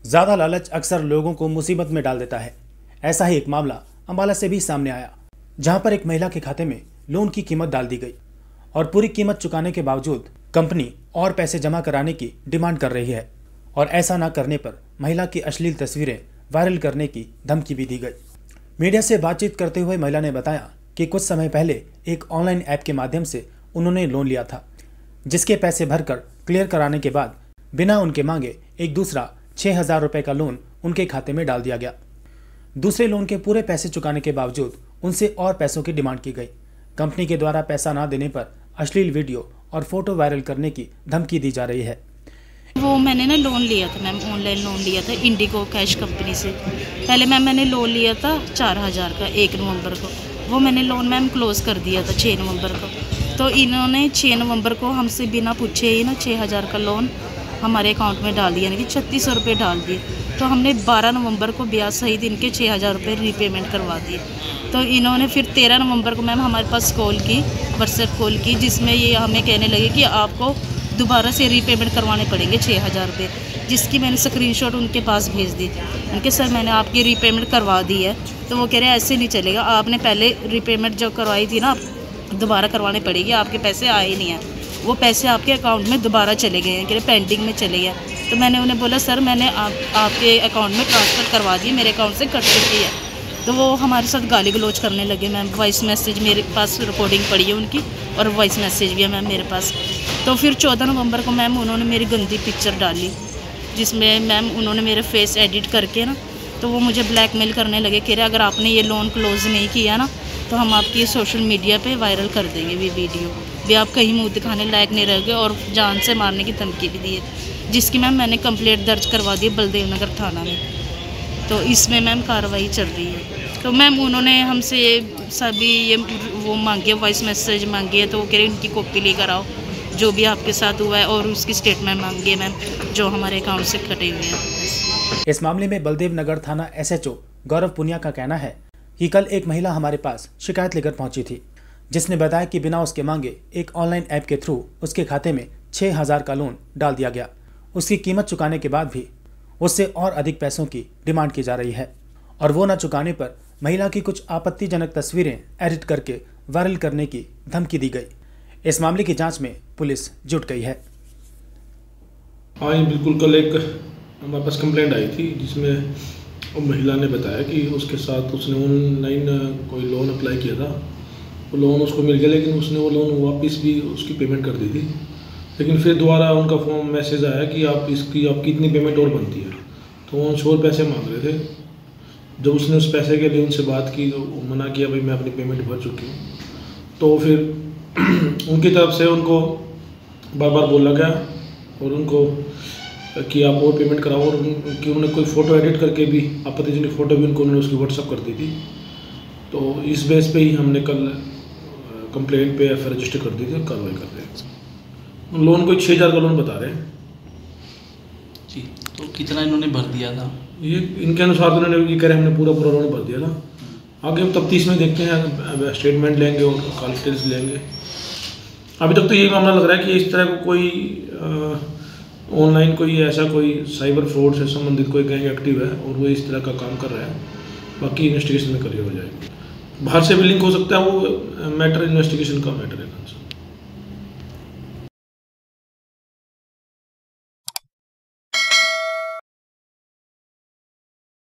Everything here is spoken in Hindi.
ज्यादा लालच अक्सर लोगों को मुसीबत में डाल देता है। ऐसा ही एक मामला अंबाला से भी सामने आया, जहां पर एक महिला के खाते में लोन की कीमत डाल दी गई और पूरी कीमत चुकाने के बावजूद कंपनी और पैसे जमा कराने की डिमांड कर रही है और ऐसा न करने पर महिला की अश्लील तस्वीरें वायरल करने की धमकी भी दी गई। मीडिया से बातचीत करते हुए महिला ने बताया कि कुछ समय पहले एक ऑनलाइन ऐप के माध्यम से उन्होंने लोन लिया था, जिसके पैसे भरकर क्लियर कराने के बाद बिना उनके मांगे एक दूसरा 6,000 रुपए का लोन उनके खाते में डाल दिया गया। दूसरे लोन के पूरे पैसे चुकाने के बावजूद उनसे और पैसों की डिमांड की गई। कंपनी के द्वारा पैसा ना देने पर अश्लील वीडियो और फोटो वायरल करने की धमकी दी जा रही है। वो मैंने ना लोन लिया था मैम, ऑनलाइन लोन लिया था इंडिगो कैश कंपनी से। पहले मैम मैंने लोन लिया था 4,000 का 1 नवंबर को। वो मैंने लोन मैम क्लोज़ कर दिया था 6 नवंबर को। तो इन्होंने 6 नवंबर को हमसे बिना पूछे ही ना 6,000 का लोन हमारे अकाउंट में डाल दिया, यानी कि 3600 रुपये डाल दिए। तो हमने 12 नवंबर को ब्याज सहित इनके 6,000 रुपये रीपेमेंट करवा दिए। तो इन्होंने फिर 13 नवंबर को मैम हमारे पास कॉल की, व्हाट्सएप कॉल की, जिसमें ये हमें कहने लगे कि आपको दोबारा से रीपेमेंट करवाने पड़ेंगे 6,000 रुपये, जिसकी मैंने स्क्रीनशॉट उनके पास भेज दी। उनके सर मैंने आपकी रीपेमेंट करवा दी है। तो वो कह रहे हैं ऐसे नहीं चलेगा, आपने पहले रीपेमेंट जो करवाई थी ना दोबारा करवाने पड़ेगी, आपके पैसे आए नहीं हैं। वो पैसे आपके अकाउंट में दोबारा चले गए हैं, कह रहे पेंडिंग में चले गए। तो मैंने उन्हें बोला सर मैंने आपके अकाउंट में ट्रांसफ़र करवा दिए, मेरे अकाउंट से कट चुकी है। तो वो हमारे साथ गाली गलौज करने लगे मैम। वॉइस मैसेज मेरे पास रिकॉर्डिंग पड़ी है उनकी और वॉइस मैसेज भी है मैम मेरे पास। तो फिर 14 नवंबर को मैम उन्होंने मेरी गंदी पिक्चर डाली, जिसमें मैम उन्होंने मेरे फेस एडिट करके ना, तो वो मुझे ब्लैकमेल करने लगे। कह रहे अगर आपने ये लोन क्लोज़ नहीं किया ना तो हम आपकी सोशल मीडिया पे वायरल कर देंगे भी वीडियो भी, आप कहीं मुँह दिखाने लायक नहीं रहोगे, और जान से मारने की धमकी भी दी है, जिसकी मैम मैंने कंप्लेंट दर्ज करवा दी बलदेव नगर थाना में। तो इसमें मैम कार्रवाई चल रही है। तो मैम उन्होंने हमसे सभी ये वो मांगे, वॉइस मैसेज मांगे, तो वो कह रहे उनकी कॉपी लेकर आओ जो भी आपके साथ हुआ है, और उसकी स्टेटमेंट मांगी है मैम जो हमारे अकाउंट से कटे हुए हैं। इस मामले में बलदेव नगर थाना SHO गौरव पुनिया का कहना है कि कल एक महिला हमारे पास शिकायत लेकर पहुंची थी, जिसने बताया कि बिना उसके मांगे एक ऑनलाइन ऐप के थ्रू उसके खाते में 6,000 का लोन डाल दिया गया। उसकी कीमत चुकाने के बाद भी उससे और अधिक पैसों की डिमांड की जा रही है और वो न चुकाने पर महिला की कुछ आपत्तिजनक तस्वीरें एडिट करके वायरल करने की धमकी दी गई। इस मामले की जांच में पुलिस जुट गई है। हाँ, बिल्कुल। कल एक हमारे पास कंप्लेंट आई थी, जिसमें वो महिला ने बताया कि उसके साथ उसने ऑनलाइन कोई लोन अप्लाई किया था। वो लोन उसको मिल गया, लेकिन उसने वो लोन वापस भी उसकी पेमेंट कर दी थी। लेकिन फिर दोबारा उनका फोन मैसेज आया कि आपकी इतनी पेमेंट और बनती है। तो वो उनसे और पैसे मांग रहे थे। जब उसने उस पैसे के लिए उनसे बात की तो मना किया, भाई मैं अपनी पेमेंट भर चुकी हूँ। तो फिर उनकी तरफ से उनको बार बार बोला गया और उनको कि आप और पेमेंट कराओ, और उनकी उन्होंने कोई फ़ोटो एडिट करके भी आपत्तिजनक फ़ोटो भी उन्होंने उसकी व्हाट्सअप कर दी थी। तो इस बेस पे ही हमने कल कंप्लेंट पे FIR रजिस्टर कर दी थी और कार्रवाई कर रहे हैं। लोन कोई 6,000 का लोन बता रहे हैं जी। तो कितना इन्होंने भर दिया था? ये इनके अनुसार तो उन्होंने ये कह रहे हमने पूरा लोन भर दिया था। आगे हम तफ्तीश में देखते हैं, स्टेटमेंट लेंगे और कॉल डिटेल्स लेंगे। अभी तक तो यही मामला लग रहा है कि इस तरह को कोई ऑनलाइन कोई ऐसा कोई साइबर फ्रॉड से संबंधित कोई गैंग एक्टिव है और वो इस तरह का काम कर रहा है। बाकी इन्वेस्टिगेशन में क्लियर हो जाएगी। बाहर से भी लिंक हो सकता है, वो मैटर इन्वेस्टिगेशन का मैटर है।